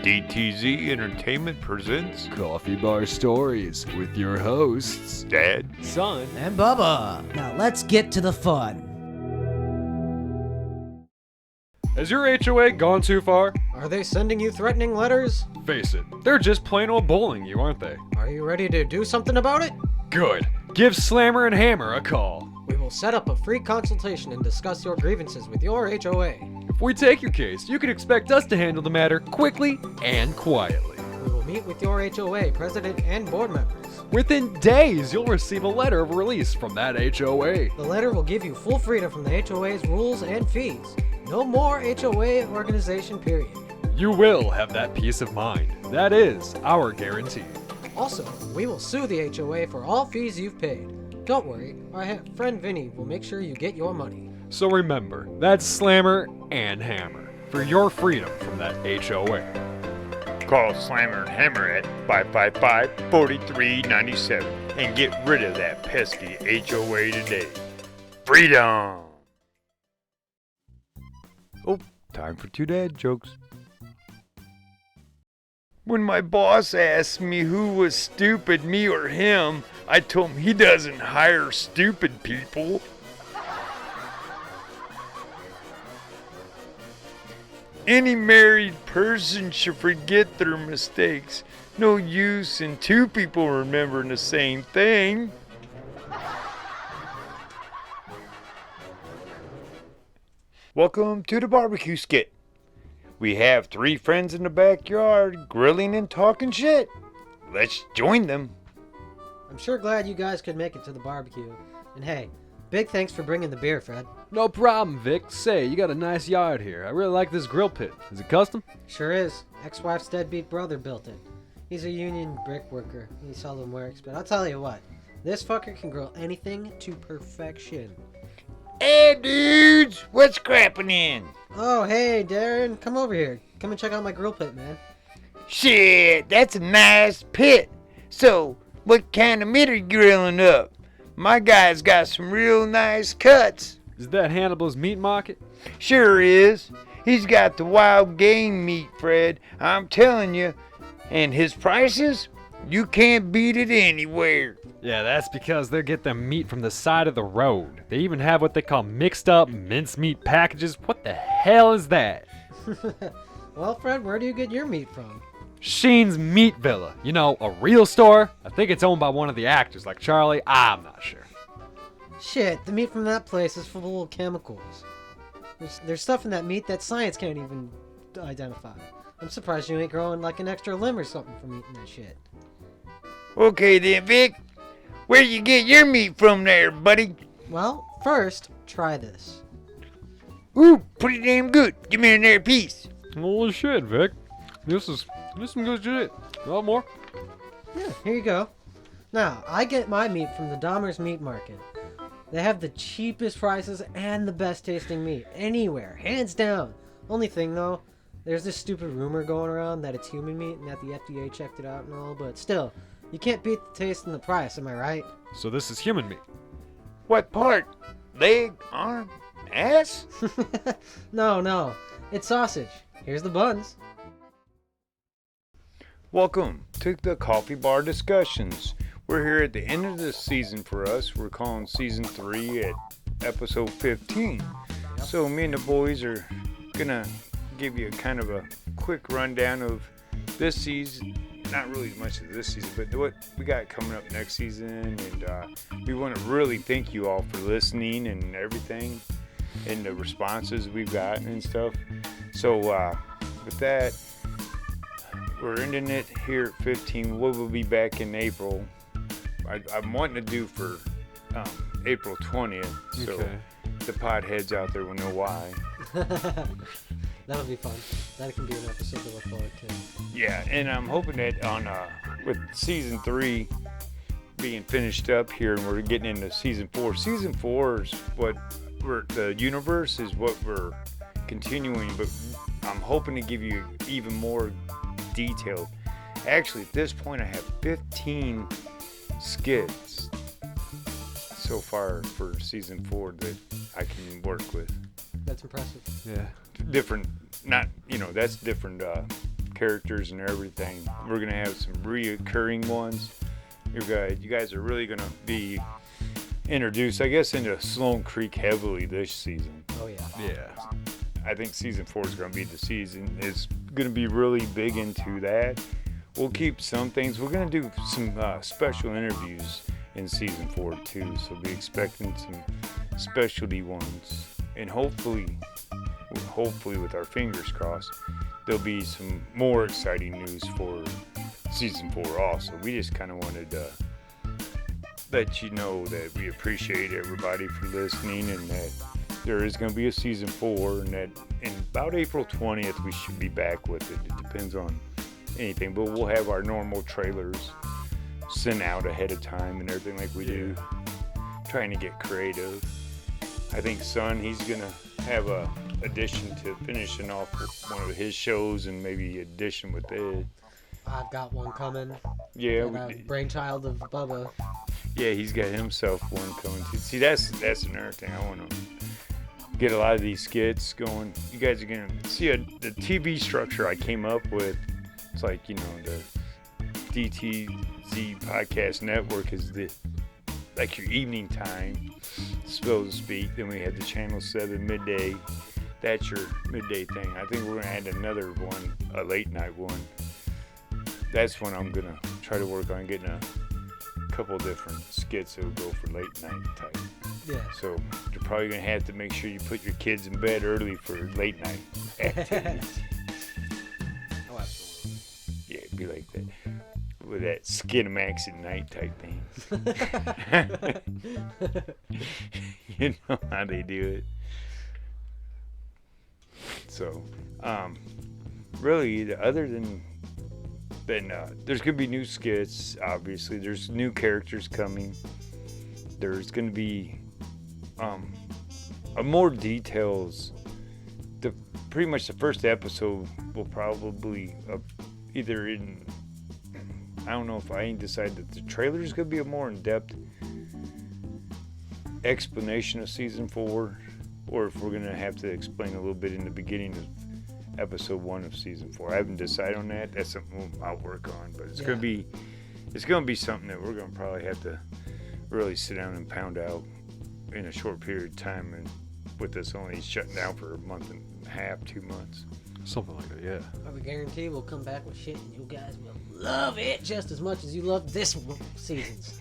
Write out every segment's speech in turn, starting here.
DTZ Entertainment presents Coffee Bar Stories with your hosts, Dad, Son, and Bubba. Now let's get to the fun. Has your HOA gone too far? are they sending you threatening letters? Face it, they're just plain old bullying you, aren't they? Are you ready to do something about it? Good. Give Slammer and Hammer a call. We will set up a free consultation and discuss your grievances with your HOA. If we take your case, you can expect us to handle the matter quickly and quietly. We will meet with your HOA president and board members. Within days, you'll receive a letter of release from that HOA. The letter will give you full freedom from the HOA's rules and fees. No more HOA organization, period. You will have that peace of mind. That is our guarantee. Also, we will sue the HOA for all fees you've paid. Don't worry, our friend Vinny will make sure you get your money. So remember, that's Slammer and Hammer for your freedom from that HOA. call Slammer and Hammer at 555-4397 and get rid of that pesky HOA today. Freedom! Oh, time for two dad jokes. When my boss asked me who was stupid, me or him, I told him he doesn't hire stupid people. Any married person should forget their mistakes. No use in two people remembering the same thing. Welcome to the barbecue skit. We have three friends in the backyard grilling and talking shit. Let's join them. I'm sure glad you guys could make it to the barbecue. And hey, big thanks for bringing the beer, Fred. No problem, Vic. Say, you got a nice yard here. I really like this grill pit. Is it custom? Sure is. Ex-wife's deadbeat brother built it. He's a union brick worker. He seldom works, but I'll tell you what. This fucker can grill anything to perfection. Hey dudes, what's crapping in? Oh, hey, Darren. Come over here. Come and check out my grill pit, man. Shit, that's a nice pit. So, what kind of meat are you grilling up? My guy's got some real nice cuts. Is that Hannibal's Meat Market? Sure is. He's got the wild game meat, Fred. I'm telling you. And his prices? You can't beat it anywhere. Yeah, that's because they get their meat from the side of the road. They even have what they call mixed up mincemeat packages. What the hell is that? Well, Fred, where do you get your meat from? Sheen's Meat Villa. You know, a real store? I think it's owned by one of the actors, like Charlie. I'm not sure. Shit, the meat from that place is full of chemicals. There's stuff in that meat that science can't even identify. I'm surprised you ain't growing like an extra limb or something from eating that shit. Okay then, Vic. Where you get your meat from there, buddy? Well, first, try this. Ooh, pretty damn good. Give me another piece. Holy shit, Vic. This is some good shit. A lot more? Yeah, here you go. Now, I get my meat from the Dahmer's Meat Market. They have the cheapest prices and the best tasting meat anywhere, hands down. Only thing though, there's this stupid rumor going around that it's human meat and that the FDA checked it out and all, but still, you can't beat the taste and the price, am I right? So this is human meat. What part? Leg, arm, ass? No, it's sausage. Here's the buns. Welcome to the Coffee Bar Discussions. We're here at the end of this season for us. We're calling season 3 at episode 15. So me and the boys are gonna give you a kind of a quick rundown of this season. Not really much of this season, but what we got coming up next season. And we want to really thank you all for listening and everything and the responses we've gotten and stuff. So with that, we're ending it here at 15. We will be back in April. I'm wanting to do for April 20th, so Okay. the podheads out there will know why. That'll be fun. That can be an episode to look forward to. Yeah, and I'm hoping that on with season 3 being finished up here, and we're getting into season 4. Season 4 is what the universe is what we're continuing, but I'm hoping to give you even more detailed. Actually, at this point, I have 15 skits so far for season 4 that I can work with. That's impressive. Yeah. Different, not, that's different characters and everything. We're gonna have some reoccurring ones. You guys are really gonna be introduced, I guess, into Sloan Creek heavily this season. Oh yeah. Yeah. I think season 4 is gonna be the season. It's gonna be really big into that. We'll keep some things. We're gonna do some special interviews in season 4 too. So be expecting some specialty ones, and hopefully with our fingers crossed, there'll be some more exciting news for season 4 also. We just kind of wanted to let you know that we appreciate everybody for listening, and that there is going to be a season 4, and that in about April 20th we should be back with it. It depends on anything, but we'll have our normal trailers sent out ahead of time and everything like we do, trying to get creative. I think Son, he's gonna have a addition to finishing off one of his shows, and maybe addition with Ed. I've got one coming. Yeah, Brainchild of Bubba. yeah, he's got himself one coming too. See, that's another thing. I want to get a lot of these skits going. You guys are gonna see the TV structure I came up with. It's like, you know, the DTZ Podcast Network is like your evening time, so to speak. Then we had the Channel 7 midday. That's your midday thing. I think we're gonna add another one, a late night one. That's when I'm gonna try to work on getting a couple different skits that will go for late night type. Yeah. So you're probably gonna have to make sure you put your kids in bed early for late night activities. Oh, absolutely. Yeah, it'd be like that. With that Skinamax at night type thing. You know how they do it. So, really, other than there's gonna be new skits. Obviously, there's new characters coming. There's gonna be more details. Pretty much the first episode will probably either in. I don't know if I ain't decided that the trailer is gonna be a more in-depth explanation of season 4, or if we're gonna have to explain a little bit in the beginning of episode 1 of season 4. I haven't decided on that. That's something I'll work on, but it's gonna be something that we're gonna probably have to really sit down and pound out in a short period of time, and with us only shutting down for a month and a half, 2 months. Something like that, yeah. I would guarantee we'll come back with shit, and you guys will love it just as much as you love this season's.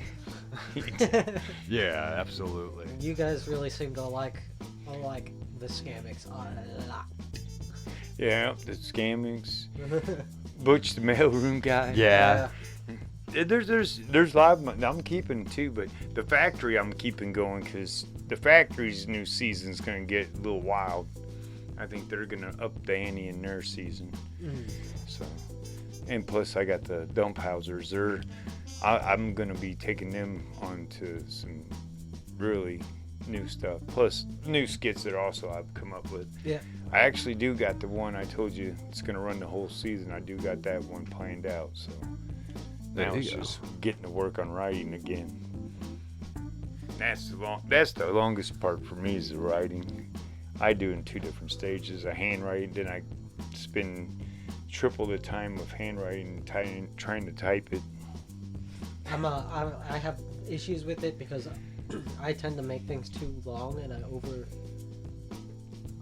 Yeah, absolutely. You guys really seem to like the Scamix a lot. Yeah, the Scammings, Butch the mailroom guy. Yeah. There's live. I'm keeping too, but the factory I'm keeping going because the factory's new season's gonna get a little wild. I think they're gonna up the ante in their season. So, and plus I got the Dump Housers. I'm gonna be taking them onto some really new stuff. Plus new skits that also I've come up with. Yeah. I actually do got the one I told you it's gonna run the whole season. I do got that one planned out. So now it's just getting to work on writing again. That's the longest part for me is the writing. I do in 2 different stages: a handwriting, then I spend triple the time of handwriting trying to type it. I have issues with it because I tend to make things too long, and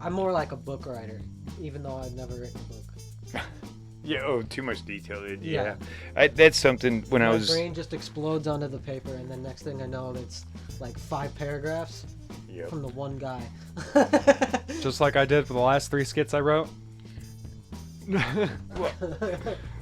I'm more like a book writer, even though I've never written a book. Yeah, too much detail. Yeah. That's something when My I was. brain just explodes onto the paper, and then next thing I know, it's like 5 paragraphs Yep. from the one guy. Just like I did for the last 3 skits I wrote.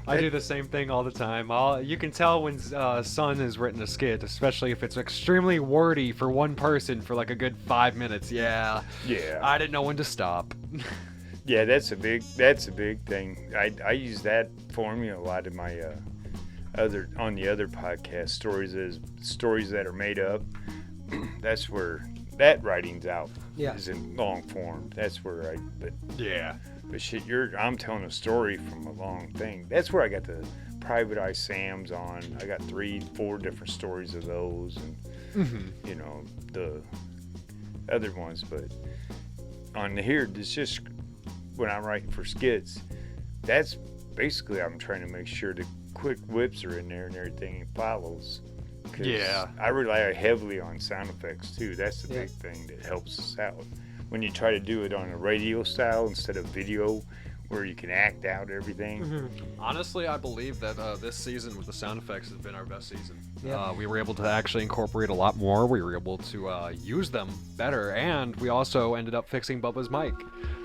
I do the same thing all the time. You can tell when Son has written a skit, especially if it's extremely wordy for one person for like a good 5 minutes. Yeah. Yeah. I didn't know when to stop. Yeah, that's a big thing. I use that formula a lot in my on the other podcast stories that are made up. That's where that writing's out. Yeah. Is in long form. That's where Yeah. But shit, I'm telling a story from a long thing. That's where I got the Private Eye Sam's on. I got 3-4 different stories of those, and you know the other ones. But on here, it's just when I'm writing for skits. That's basically I'm trying to make sure the quick whips are in there and everything follows. 'Cause Yeah. I rely heavily on sound effects too. That's the big thing that helps us out. When you try to do it on a radio style instead of video, where you can act out everything. Honestly, I believe that this season with the sound effects has been our best season. Yeah. We were able to actually incorporate a lot more. We were able to use them better, and we also ended up fixing Bubba's mic.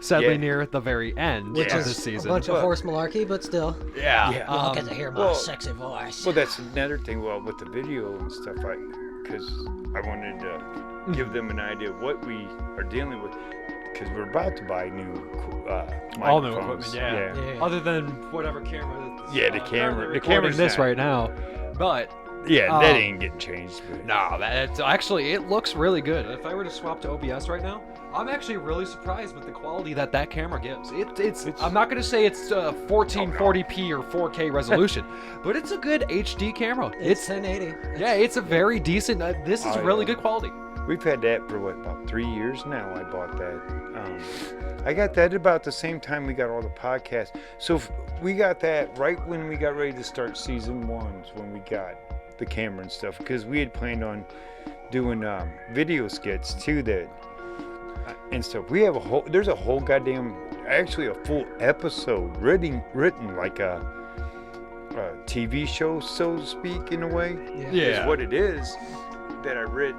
Sadly, Yeah. near the very end Which of is this a season. bunch of Well- horse malarkey, but still. Yeah. Yeah. You'll get to hear my well- sexy voice. Well, that's another thing. Well, with the video and stuff, because I wanted to give them an idea of what we are dealing with, because we're about to buy new all new microphones. equipment, yeah. Yeah. Other than whatever camera. That's, Yeah, the camera- currently the recording camera's this not- right now, but Yeah, that Um, ain't getting changed. But no, that's actually it looks really good. If I were to swap to OBS right now, I'm actually really surprised with the quality that camera gives. It's I'm not gonna say it's 1440p or 4K resolution, but it's a good HD camera. It's 1080. Yeah, it's a very decent. This is Oh, really yeah. good quality. we've had that for about 3 years now. I bought that. I got that about the same time we got all the podcasts. So we got that right when we got ready to start season 1's when we got the camera and stuff, because we had planned on doing video skits too that and stuff. We have there's a whole goddamn, actually a full episode written like a TV show, so to speak, in a way. Yeah. Is what it is that I read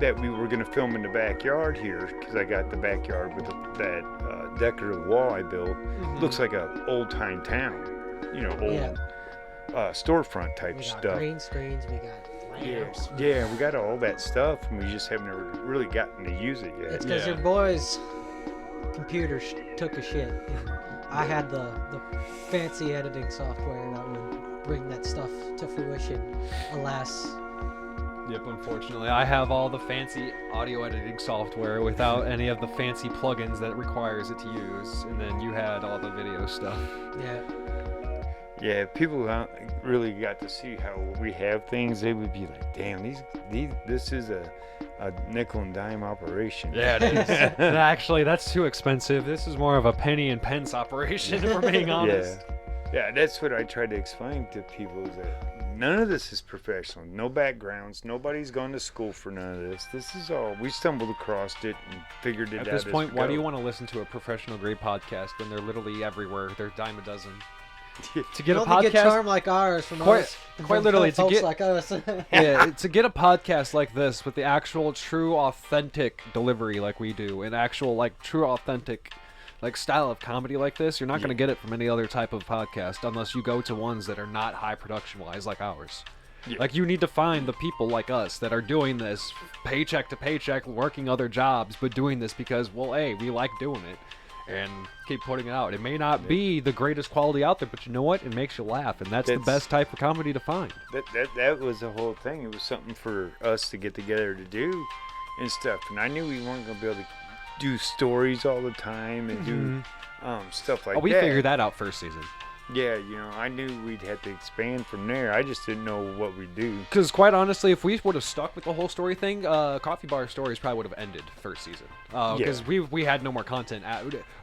that we were going to film in the backyard here, because I got the backyard with that decorative wall I built. Looks like a old time town, old Yeah. storefront type We got stuff. green screens, we got lamps. Yeah, we got all that stuff, and we just haven't ever really gotten to use it yet. It's because Yeah. your boys' computer took a shit. And I had the fancy editing software, and I would bring that stuff to fruition. Alas, Yep, unfortunately, I have all the fancy audio editing software without any of the fancy plugins that it requires it to use, and then you had all the video stuff. yeah. Yeah, if people really got to see how we have things, they would be like, "Damn, this is a nickel and dime operation." Yeah, it is. Actually, that's too expensive. This is more of a penny and pence operation, if we're being honest. Yeah, that's what I try to explain to people, is that none of this is professional. No backgrounds. Nobody's gone to school for none of this. This is all, we stumbled across it and figured it out. At this as point, we why do go. you want to listen to a professional grade podcast when they're literally everywhere? They're a dime a dozen. To get a You only podcast, get charm like ours from Quite- us. quite from literally, to folks get- like us. yeah, to get a podcast like this with the actual true authentic delivery like we do, and actual like true authentic like style of comedy like this, you're not going to get it from any other type of podcast unless you go to ones that are not high production wise like ours. Yeah. Like, you need to find the people like us that are doing this paycheck to paycheck, working other jobs, but doing this because, well, hey, we like doing it and keep putting it out. It may not be the greatest quality out there, but you know what? It makes you laugh, and that's the That's- best type of comedy to find. That was the whole thing. It was something for us to get together to do and stuff. And I knew we weren't going to be able to do stories all the time and do stuff like Oh, we that. figured that out first season. Yeah, I knew we'd have to expand from there. I just didn't know what we'd do. Because quite honestly, if we would have stuck with the whole story thing, Coffee Bar Stories probably would have ended first season. Because we had no more content.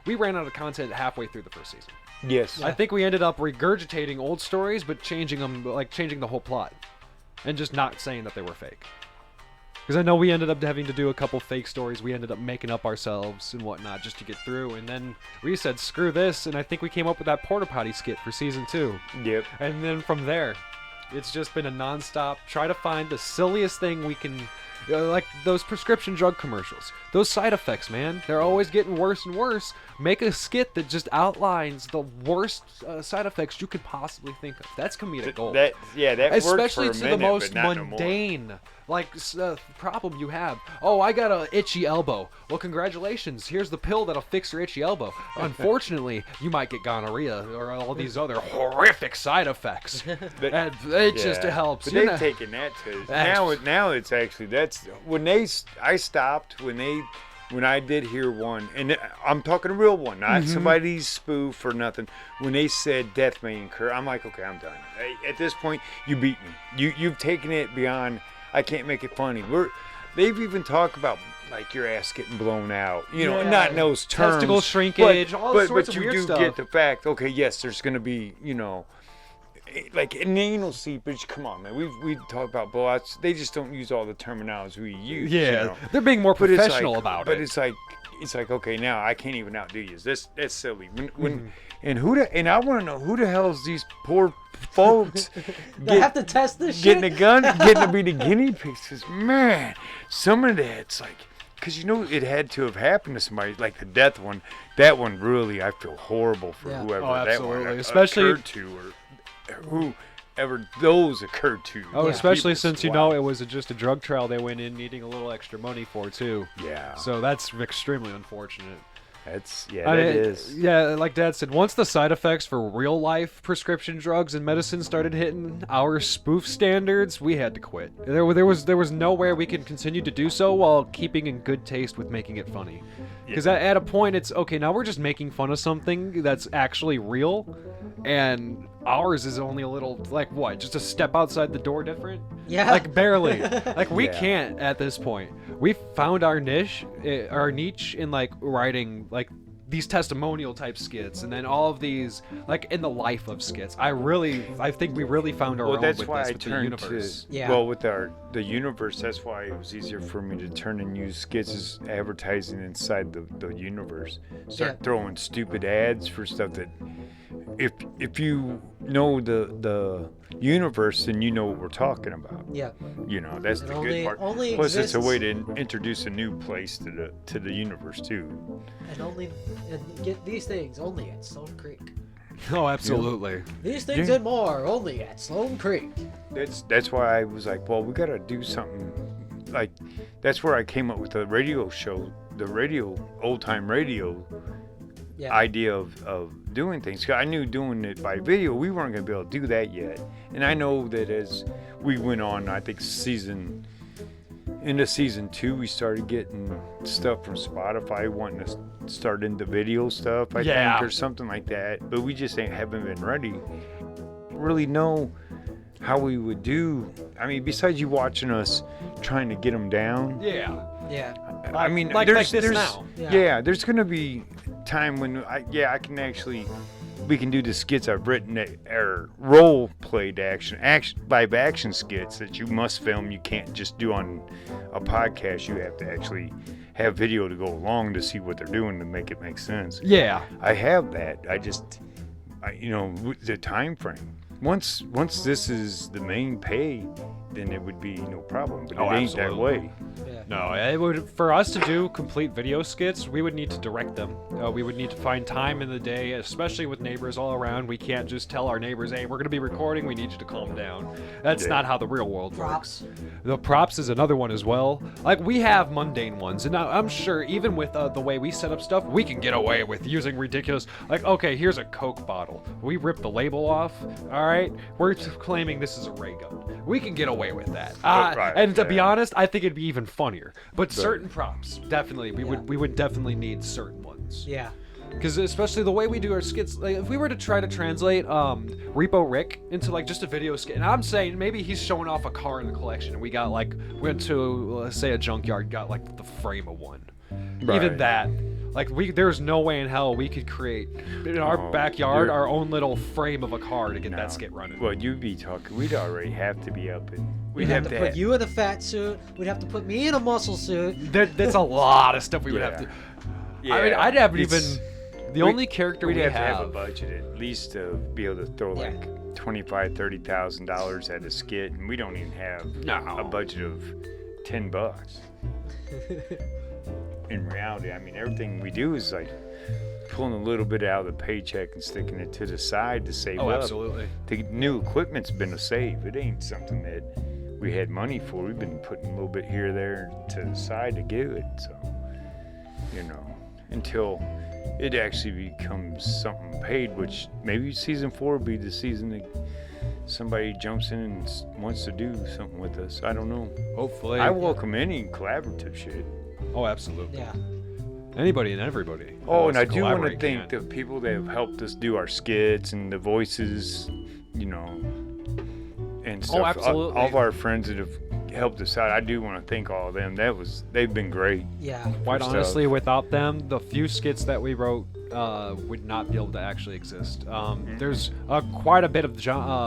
We ran out of content halfway through the first season. Yes. I think we ended up regurgitating old stories, but changing them, like changing the whole plot, and just not saying that they were fake. Because I know we ended up having to do a couple fake stories. We ended up making up ourselves and whatnot just to get through. And then we said, screw this. And I think we came up with that porta potty skit for season 2. Yep. And then from there, it's just been a nonstop try to find the silliest thing we can, like those prescription drug commercials. Those side effects, man, they're always getting worse and worse. Make a skit that just outlines the worst side effects you could possibly think of. That's comedic gold. That Especially worked for to a minute, the most but not no more. mundane problem you have. Oh, I got a itchy elbow. Well, congratulations. Here's the pill that'll fix your itchy elbow. Unfortunately, you might get gonorrhea or all these other horrific side effects. And it just Yeah. helps. But you they've know. taken that to That's- now it's actually, that's when I stopped when I did hear one, and I'm talking a real one, not somebody's spoof or nothing. When they said death may incur, I'm like, okay, I'm done. At this point, you beat me. You've taken it beyond. I can't make it funny. They've even talked about like your ass getting blown out. You know, Yeah. not in those terms. Testicle shrinkage, all sorts but of you weird do stuff. get the fact. Okay, yes, there's gonna be, like an anal seepage. Come on, man. We talk about blowouts. They just don't use all the terminology we use. you Yeah, know? they're being more But it's professional like- about but it. it's like okay, now I can't even outdo you. That's silly. When Mm-hmm. and I want to know who the hell's these poor folks They have to test this getting shit. a gun, getting to be the guinea pigs. 'Cause, man, some of that's like, because it had to have happened to somebody, like the death one. That one really, I feel horrible for Yeah. whoever Oh, that absolutely. one Especially- occurred to, or whoever those occurred to. Oh, Yeah. especially People's- since wow. it was just a drug trial they went in needing a little extra money for too. Yeah, So that's extremely unfortunate. that's I mean, that is. Yeah, like Dad said, once the side effects for real life prescription drugs and medicine started hitting our spoof standards, we had to quit. There was nowhere we could continue to do so while keeping in good taste with making it funny. Because at a point, it's okay. Now we're just making fun of something that's actually real, and ours is only a little like what, just a step outside the door different. Yeah. Like barely. Like we Yeah. can't at this point. We found our niche in like writing like these testimonial type skits, and then all of these like in the life of skits. I think we really found our Well, own that's with why this, I with the turned to universe. Yeah. well with the universe. That's why it was easier for me to turn and use skits as advertising inside the universe. Start Yeah. throwing stupid ads for stuff that, if you know the universe, then you know what we're talking about. Yeah. That's It the only- good part. only Plus, it's a exists- way to introduce a new place to the universe too. And get these things only at Sloan Creek. Oh, absolutely. These things Yeah. and more only at Sloan Creek. That's why I was like, well, we gotta do something. Like, that's where I came up with the radio show, the old time radio Yeah. idea of doing things. 'Cause I knew doing it by video, we weren't gonna be able to do that yet. And I know that as we went on, I think into season 2, we started getting stuff from Spotify wanting to start into video stuff, I Yeah. think, or something like that. But we just haven't been ready. Really know how we would do. I mean, besides you watching us trying to get them down. Yeah. Yeah. I mean, like there's this there's now. Yeah. there's gonna be time when I can actually, we can do the skits I've written that are role played action live action skits that you must film. You can't just do on a podcast. You have to actually have video to go along to see what they're doing to make it make sense. Yeah. I have that. The time frame. Once this is the main pay, then it would be no problem. But Oh, it ain't that absolutely. way. Yeah. No, it would for us to do complete video skits. We would need to direct them. We would need to find time in the day, especially with neighbors all around. We can't just tell our neighbors, "Hey, we're going to be recording. We need you to calm down." That's Yeah. not how the real world Props. works. The props is another one as well. Like we have mundane ones, and I'm sure even with the way we set up stuff, we can get away with using ridiculous. Like, okay, here's a Coke bottle. We rip the label off. All right, we're claiming this is a ray gun. We can get away with that. Right, and to be yeah. honest, I think it'd be even funnier. But certain props, definitely, we Yeah. would definitely need certain ones. Yeah. Because especially the way we do our skits, like if we were to try to translate Repo Rick into like just a video skit, and I'm saying maybe he's showing off a car in the collection, and we went to let's say a junkyard, got like the frame of one. Even Right. that, like there's no way in hell we could create in our Oh, backyard you're- our own little frame of a car to get No. that skit running. Well, you'd be talking. We'd already have to be up, and We'd have to put you in a fat suit. We'd have to put me in a muscle suit. That's a lot of stuff we would have to. Yeah. I mean, I'd haven't even. It's- The only character we'd we have to have a budget at least to be able to throw Yeah. like $25,000-$30,000 at a skit, and we don't even have No. a budget of $10. In reality, I mean, everything we do is like pulling a little bit out of the paycheck and sticking it to the side to save Oh, up. absolutely. The new equipment's been a save. It ain't something that we had money for. We've been putting a little bit here or there to the side to get it. So, until it actually becomes something paid, which maybe season 4 will be the season that somebody jumps in and wants to do something with us. I don't know. Hopefully. I welcome any collaborative shit. Oh, absolutely. Yeah. Anybody and everybody. who Oh, wants and I do want to collaborate thank can. the people that have helped us do our skits and the voices, and stuff. absolutely. All of our friends that have helped us out. I do want to thank all of them. They've been great. Yeah. Quite stuff. honestly, without them, the few skits that we wrote would not be able to actually exist. There's quite a bit of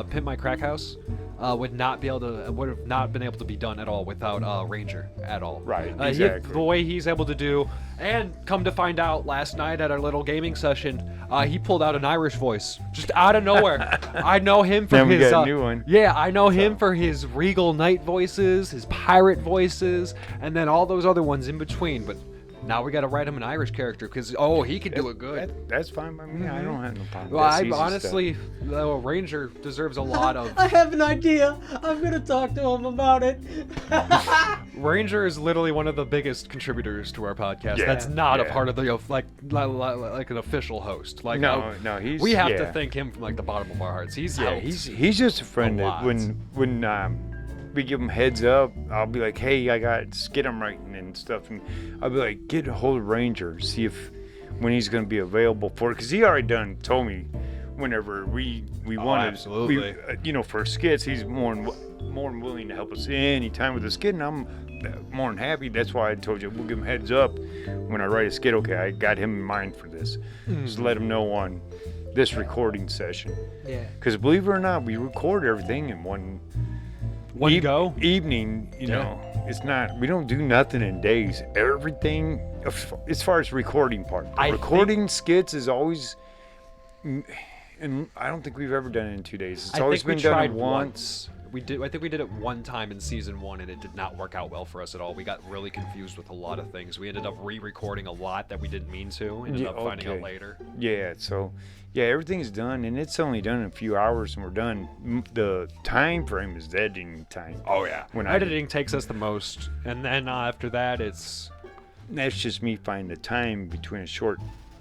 Pimp My Crack House would have not been able to be done at all without Ranger at all. Right, He- exactly. the way he's able to do, and come to find out last night at our little gaming session, he pulled out an Irish voice just out of nowhere. I know him for Now we his got a new one. Yeah, I know him for his regal knight voices, his pirate voices, and then all those other ones in between. But now we got to write him an Irish character because he could do it good. That's fine by me. I don't have no problem. Well, That's I easy stuff. honestly, Ranger deserves a lot of. I have an idea. I'm gonna talk to him about it. Ranger is literally one of the biggest contributors to our podcast. Yeah, That's not a yeah. part of the like an official host. Like No, he's. we have to yeah. thank him from like the bottom of our hearts. He's Yeah, helped. he's just a friend a that lot. when we give him heads up, I'll be like, hey, I got skit I'm writing and stuff, and I'll be like, get a hold of Ranger, see if when he's gonna be available for it, because he already told me whenever we wanted, absolutely. For skits, he's more than willing to help us anytime with a skit, and I'm more than happy. That's why I told you we'll give him heads up when I write a skit. Okay, I got him in mind for this. Just let him know on this recording session. Yeah. Because believe it or not, we record everything in one go. evening. It's not. We don't do nothing in days. Everything, as far as recording part, recording skits is always. And I don't think we've ever done it in 2 days. It's I always think we been done tried in once. I think we did it one time in season 1, and it did not work out well for us at all. We got really confused with a lot of things. We ended up re-recording a lot that we didn't mean to. Ended up finding out later. Yeah. So, yeah, everything's done, and it's only done in a few hours, and we're done. The time frame is the editing time. Oh yeah. When Editing takes us the most, and then after that, it's. That's just me finding the time between a short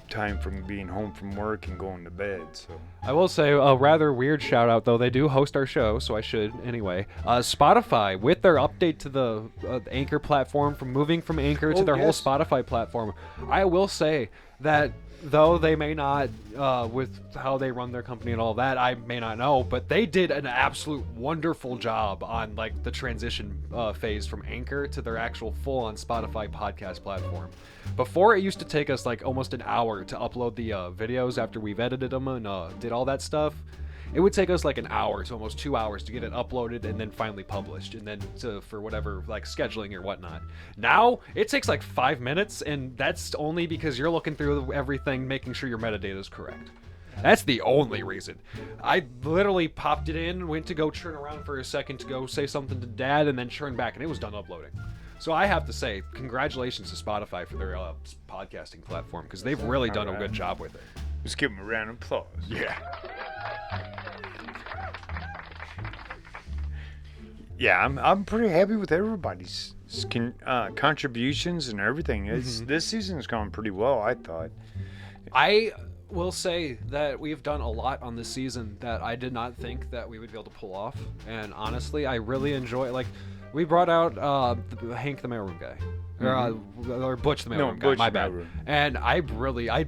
time from being home from work and going to bed. So. I will say a rather weird shout out though. They do host our show, so I should anyway. Spotify with their update to the Anchor platform, from moving from Anchor to their whole Spotify platform. I will say that though they may not, with how they run their company and all that, I may not know, but they did an absolute wonderful job on like the transition phase from Anchor to their actual full-on Spotify podcast platform. Before, it used to take us like almost an hour to upload the videos after we've edited them and did all that stuff. It would take us like an hour to almost 2 hours to get it uploaded and then finally published, and then for whatever like scheduling or whatnot. Now it takes like 5 minutes, and that's only because you're looking through everything, making sure your metadata is correct. That's the only reason. I literally popped it in, went to go churn around for a second to go say something to Dad, and then churn back, and it was done uploading. So I have to say, congratulations to Spotify for their podcasting platform, because they've really done a good job with it. Let's give them a round of applause. Yeah. Yeah, I'm pretty happy with everybody's contributions and everything. This season's gone pretty well, I thought. I will say that we've done a lot on this season that I did not think that we would be able to pull off. And honestly, I really enjoy, like, we brought out Hank the mailroom guy. Or Butch the mailroom guy, Butch my the bad. mailroom. And I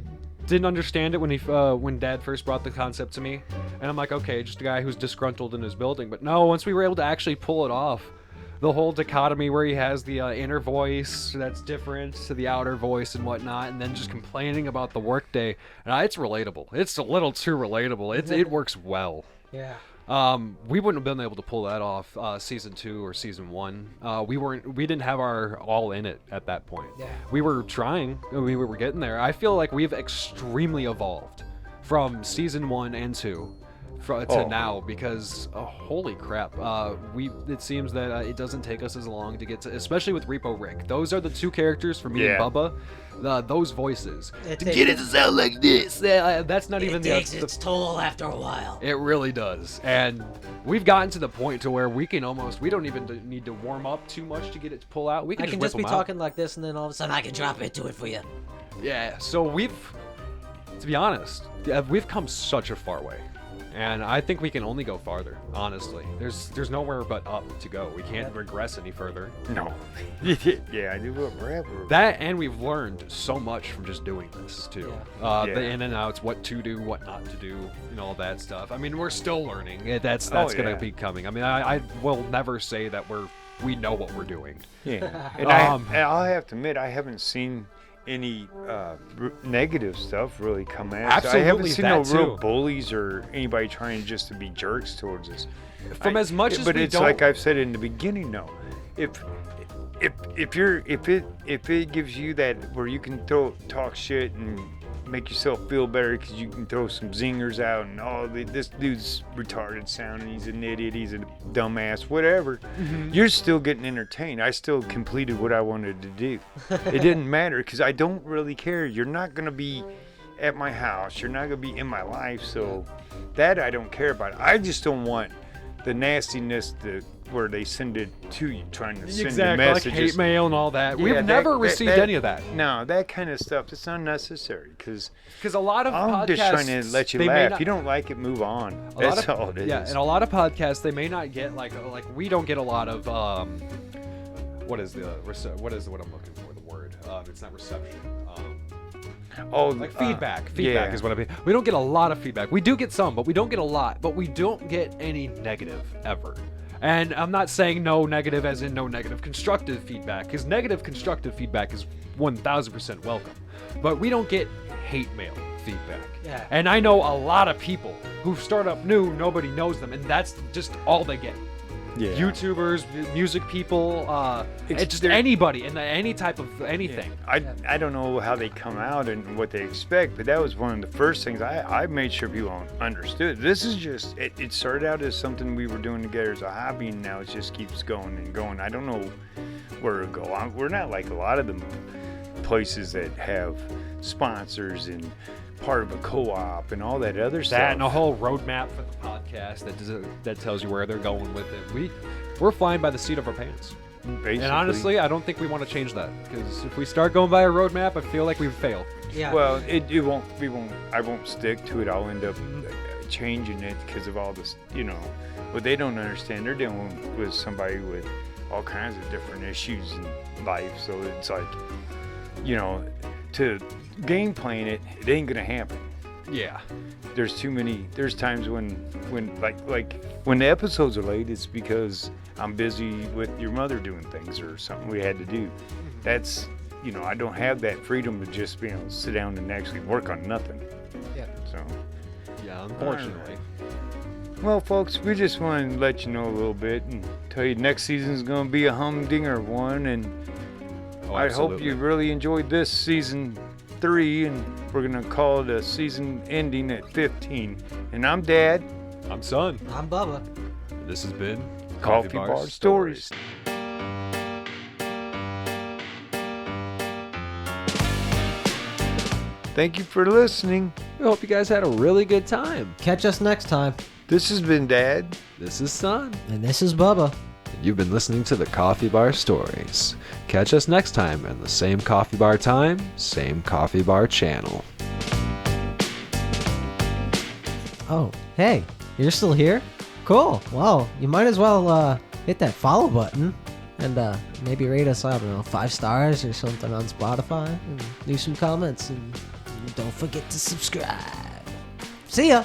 didn't understand it when Dad first brought the concept to me. And I'm like, okay, just a guy who's disgruntled in his building. But no, once we were able to actually pull it off, the whole dichotomy where he has the inner voice that's different to the outer voice and whatnot, and then just complaining about the workday, and it's relatable. It's a little too relatable. It works well. Yeah. We wouldn't have been able to pull that off season 2 or season 1. We didn't have our all in it at that point. Yeah. We were trying. We were getting there. I feel like we've extremely evolved from season 1 and 2 to now, because holy crap, it seems that it doesn't take us as long to get to, especially with Repo Rick. Those are the two characters for me and Bubba. Those voices It to takes- get it to sound like this. That's not even It takes its toll after a while. It really does, and we've gotten to the point to where we don't even need to warm up too much to get it to pull out. We can I just can whip just be 'em out. talking like this, and then all of a Son, sudden, I can drop into it for you. Yeah, so to be honest, we've come such a far way, and I think we can only go farther. Honestly, there's nowhere but up to go. We can't regress any further. No. Yeah, I do forever. That, and we've learned so much from just doing this too. Yeah. The in and outs, what to do, what not to do, and all that stuff. I mean, we're still learning. That's Oh, gonna yeah. be coming. I mean, I will never say that we're we know what we're doing. Yeah, and Um, I'll have to admit I haven't seen any negative stuff really come at us. I haven't Absolutely, seen no that real too. bullies or anybody trying just to be jerks towards us. From as much as but we it's don't, like I've said in the beginning, though. If it gives you that where you can talk shit and make yourself feel better because you can throw some zingers out and this dude's retarded sounding, he's an idiot, he's a dumbass, whatever. You're still getting entertained. I still completed what I wanted to do. It didn't matter because I don't really care. You're not gonna be at my house. You're not gonna be in my life. So that I don't care about. I just don't want the nastiness where they send it to you, trying to send exactly, you like messages. hate mail and all that. Yeah, We've that- never that- received that- any of that. No, that kind of stuff, it's unnecessary because Because a lot of I'm podcasts, just trying to let you they may laugh. not- You don't like it, move on. a lot That's of- all it is. Yeah, and a lot of podcasts, they may not get like we don't get a lot of what is what I'm looking for, the word? It's not reception. Like feedback. Feedback yeah. is what I mean. We don't get a lot of feedback. We do get some, but we don't get a lot. But we don't get any negative ever. And I'm not saying no negative as in no negative constructive feedback, because negative constructive feedback is 1,000% welcome. But we don't get hate mail feedback. Yeah. And I know a lot of people who start up new, nobody knows them, and that's just all they get. Yeah. YouTubers, music people, It's- just they're- anybody in any type of anything. I don't know how they come out and what they expect, but that was one of the first things I made sure people understood. This is just, it started out as something we were doing together as a hobby, and now it just keeps going and going. I don't know where it'll go. We're not like a lot of the places that have sponsors and part of a co-op and all that other stuff. That and a whole roadmap for the podcast that tells you where they're going with it. We're flying by the seat of our pants. Basically. And honestly, I don't think we want to change that, because if we start going by a roadmap, I feel like we've failed. Yeah. Well, I won't stick to it. I'll end up changing it because of all this, what they don't understand. They're dealing with somebody with all kinds of different issues in life. So it's like, to game playing it ain't gonna happen. Yeah. There's times when when the episodes are late, it's because I'm busy with your mother doing things or something we had to do. That's, I don't have that freedom to just be able to sit down and actually work on nothing. Yeah. So, Yeah, unfortunately. well, folks, we just wanted to let you know a little bit and tell you next season's going to be a humdinger one, and Oh, I hope absolutely. you really enjoyed this season 3, and we're going to call it a season ending at 15. And I'm Dad. I'm Son. I'm Bubba. This has been Coffee Bar Stories. Thank you for listening. We hope you guys had a really good time. Catch us next time. This has been Dad. This is Son. And this is Bubba. You've been listening to the Coffee Bar Stories. Catch us next time in the same coffee bar time, same coffee bar channel. Oh, hey, you're still here? Cool. Well, you might as well hit that follow button and maybe rate us, I don't know, 5 stars or something on Spotify, and leave some comments, and don't forget to subscribe. See ya.